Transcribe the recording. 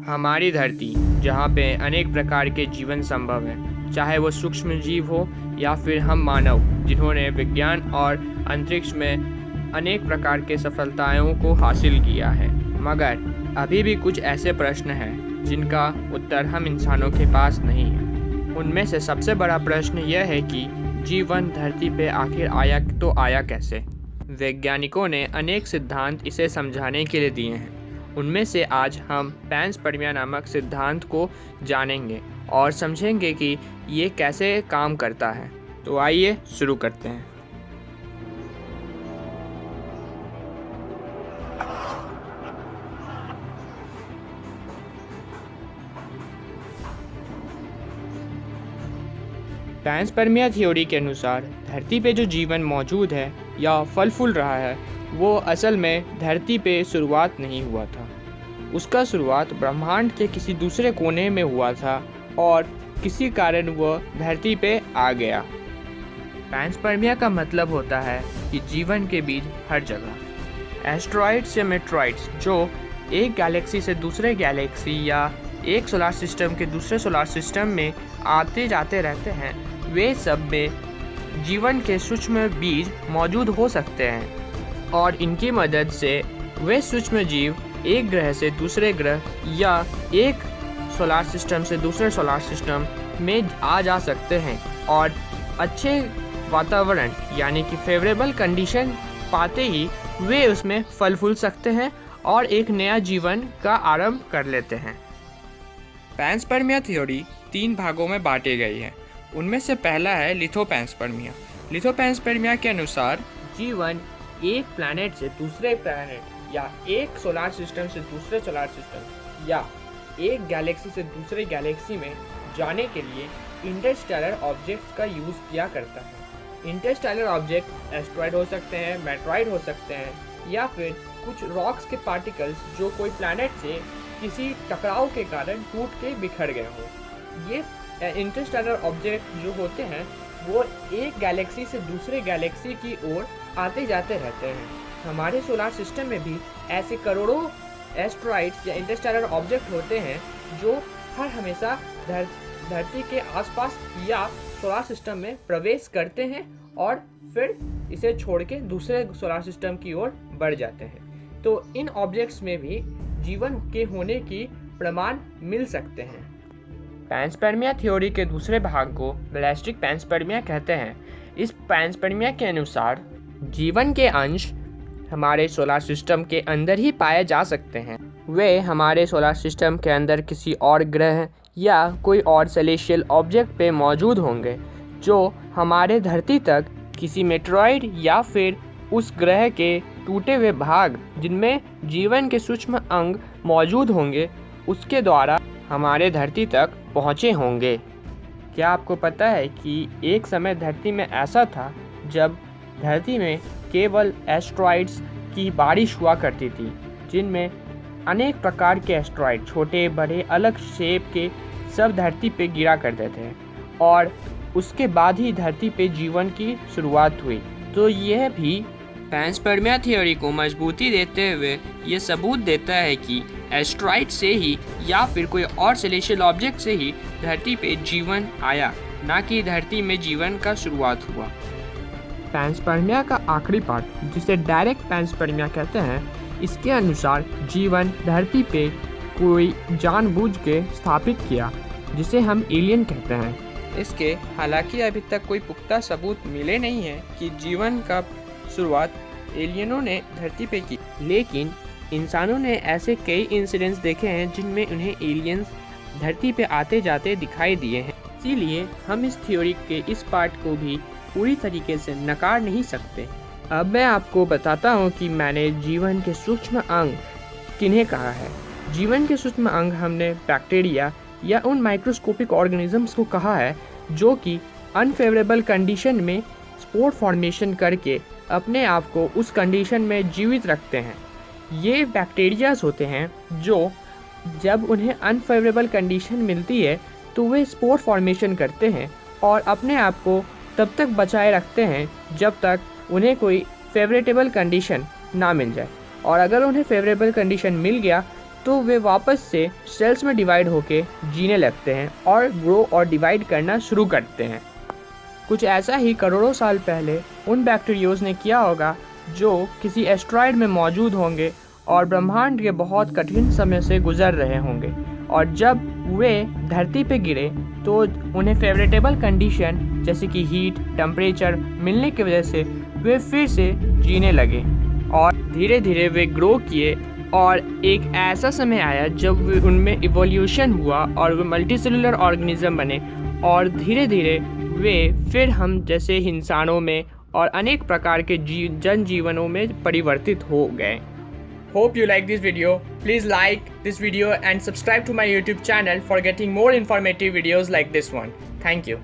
हमारी धरती, जहाँ पे अनेक प्रकार के जीवन संभव है, चाहे वो सूक्ष्म जीव हो या फिर हम मानव, जिन्होंने विज्ञान और अंतरिक्ष में अनेक प्रकार के सफलताओं को हासिल किया है, मगर अभी भी कुछ ऐसे प्रश्न हैं जिनका उत्तर हम इंसानों के पास नहीं है। उनमें से सबसे बड़ा प्रश्न यह है कि जीवन धरती पे आखिर आया तो आया कैसे। वैज्ञानिकों ने अनेक सिद्धांत इसे समझाने के लिए दिए हैं। उनमें से आज हम पैंसपर्मिया नामक सिद्धांत को जानेंगे और समझेंगे कि ये कैसे काम करता है। तो आइए शुरू करते हैं। पैंसपर्मिया थ्योरी के अनुसार धरती पे जो जीवन मौजूद है या फल फूल रहा है, वो असल में धरती पे शुरुआत नहीं हुआ था। उसका शुरुआत ब्रह्मांड के किसी दूसरे कोने में हुआ था और किसी कारण वह धरती पे आ गया। पैंसपर्मिया का मतलब होता है कि जीवन के बीज हर जगह। एस्ट्रॉइड्स या मेट्रॉइड्स जो एक गैलेक्सी से दूसरे गैलेक्सी या एक सोलार सिस्टम के दूसरे सोलार सिस्टम में आते जाते रहते हैं, वे सब में जीवन के सूक्ष्म बीज मौजूद हो सकते हैं और इनकी मदद से वे सूक्ष्म जीव एक ग्रह से दूसरे ग्रह या एक सोलार सिस्टम से दूसरे सोलार सिस्टम में आ जा सकते हैं और अच्छे वातावरण यानी कि फेवरेबल कंडीशन पाते ही वे उसमें फल फूल सकते हैं और एक नया जीवन का आरंभ कर लेते हैं। पैंसपर्मिया थ्योरी 3 भागों में बांटी गई है। उनमें से पहला है लिथोपैंसपर्मिया। लिथोपैंसपर्मिया के अनुसार जीवन एक प्लैनेट से दूसरे प्लैनेट या एक सोलार सिस्टम से दूसरे सोलार सिस्टम या एक गैलेक्सी से दूसरे गैलेक्सी में जाने के लिए इंटरस्टेलर ऑब्जेक्ट्स का यूज़ किया करता है। इंटरस्टेलर ऑब्जेक्ट एस्ट्रॉइड हो सकते हैं, मेट्रॉइड हो सकते हैं या फिर कुछ रॉक्स के पार्टिकल्स जो कोई प्लैनेट से किसी टकराव के कारण टूट के बिखर गए हो। ये इंटरस्टेलर ऑब्जेक्ट जो होते हैं वो एक गैलेक्सी से दूसरे गैलेक्सी की ओर आते जाते रहते हैं। हमारे सोलार सिस्टम में भी ऐसे करोड़ों एस्ट्रॉइड्स या इंटरस्टेलर ऑब्जेक्ट होते हैं जो हर हमेशा धरती के आसपास या सोलार सिस्टम में प्रवेश करते हैं और फिर इसे छोड़ के दूसरे सोलार सिस्टम की ओर बढ़ जाते हैं। तो इन ऑब्जेक्ट्स में भी जीवन के होने की प्रमाण मिल सकते हैं। पैंसपर्मिया थ्योरी के दूसरे भाग को बैलिस्टिक पैंसपर्मिया कहते हैं। इस पैंसपर्मिया के अनुसार जीवन के अंश हमारे सोलार सिस्टम के अंदर ही पाए जा सकते हैं। वे हमारे सोलार सिस्टम के अंदर किसी और ग्रह या कोई और सेलेशियल ऑब्जेक्ट पे मौजूद होंगे जो हमारे धरती तक किसी मेट्रॉइड या फिर उस ग्रह के टूटे हुए भाग जिनमें जीवन के सूक्ष्म अंग मौजूद होंगे उसके द्वारा हमारे धरती तक पहुँचे होंगे। क्या आपको पता है कि एक समय धरती में ऐसा था जब धरती में केवल एस्ट्रॉइड्स की बारिश हुआ करती थी, जिनमें अनेक प्रकार के एस्ट्रॉइड छोटे बड़े अलग शेप के सब धरती पे गिरा करते थे और उसके बाद ही धरती पे जीवन की शुरुआत हुई। तो यह भी पैंसपर्मिया थ्योरी को मजबूती देते हुए ये सबूत देता है कि एस्ट्रॉइड से ही या फिर कोई और सेलेशियल ऑब्जेक्ट से ही धरती पे जीवन आया, ना कि धरती में जीवन का शुरुआत हुआ। पैंसपर्मिया का आखिरी पार्ट, जिसे डायरेक्ट पैंसपर्मिया कहते हैं, इसके अनुसार जीवन धरती पे कोई जानबूझ के स्थापित किया, जिसे हम एलियन कहते हैं। इसके हालांकि अभी तक कोई पुख्ता सबूत मिले नहीं है कि जीवन का शुरुआत एलियनों ने धरती पे की, लेकिन इंसानों ने ऐसे कई इंसिडेंट्स देखे हैं जिनमें उन्हें एलियंस धरती पे आते जाते दिखाई दिए हैं। इसीलिए हम इस थ्योरी के इस पार्ट को भी पूरी तरीके से नकार नहीं सकते। अब मैं आपको बताता हूँ कि मैंने जीवन के सूक्ष्म अंग किन्हें कहा है। जीवन के सूक्ष्म अंग हमने बैक्टीरिया या उन माइक्रोस्कोपिक ऑर्गेनिजम्स को कहा है जो कि अनफेवरेबल कंडीशन में स्पोर फॉर्मेशन करके अपने आप को उस कंडीशन में जीवित रखते हैं। ये बैक्टीरियाज होते हैं जो जब उन्हें अनफेवरेबल कंडीशन मिलती है तो वे स्पोर फॉर्मेशन करते हैं और अपने आप को तब तक बचाए रखते हैं जब तक उन्हें कोई फेवरेटेबल कंडीशन ना मिल जाए, और अगर उन्हें फेवरेबल कंडीशन मिल गया तो वे वापस से सेल्स में डिवाइड होके जीने लगते हैं और ग्रो और डिवाइड करना शुरू करते हैं। कुछ ऐसा ही करोड़ों साल पहले उन बैक्टीरियोज ने किया होगा जो किसी एस्ट्रॉयड में मौजूद होंगे और ब्रह्मांड के बहुत कठिन समय से गुजर रहे होंगे, और जब वे धरती पे गिरे तो उन्हें फेवरेटेबल कंडीशन जैसे कि हीट, टेम्परेचर मिलने की वजह से वे फिर से जीने लगे और धीरे धीरे वे ग्रो किए। और एक ऐसा समय आया जब उनमें इवोल्यूशन हुआ और वे मल्टीसेलुलर ऑर्गेनिज्म बने, और धीरे धीरे वे फिर हम जैसे इंसानों में और अनेक प्रकार के जनजीवनों में परिवर्तित हो गए। Hope you like this video. Please like this video and subscribe to my YouTube channel for getting more informative videos like this one. Thank you.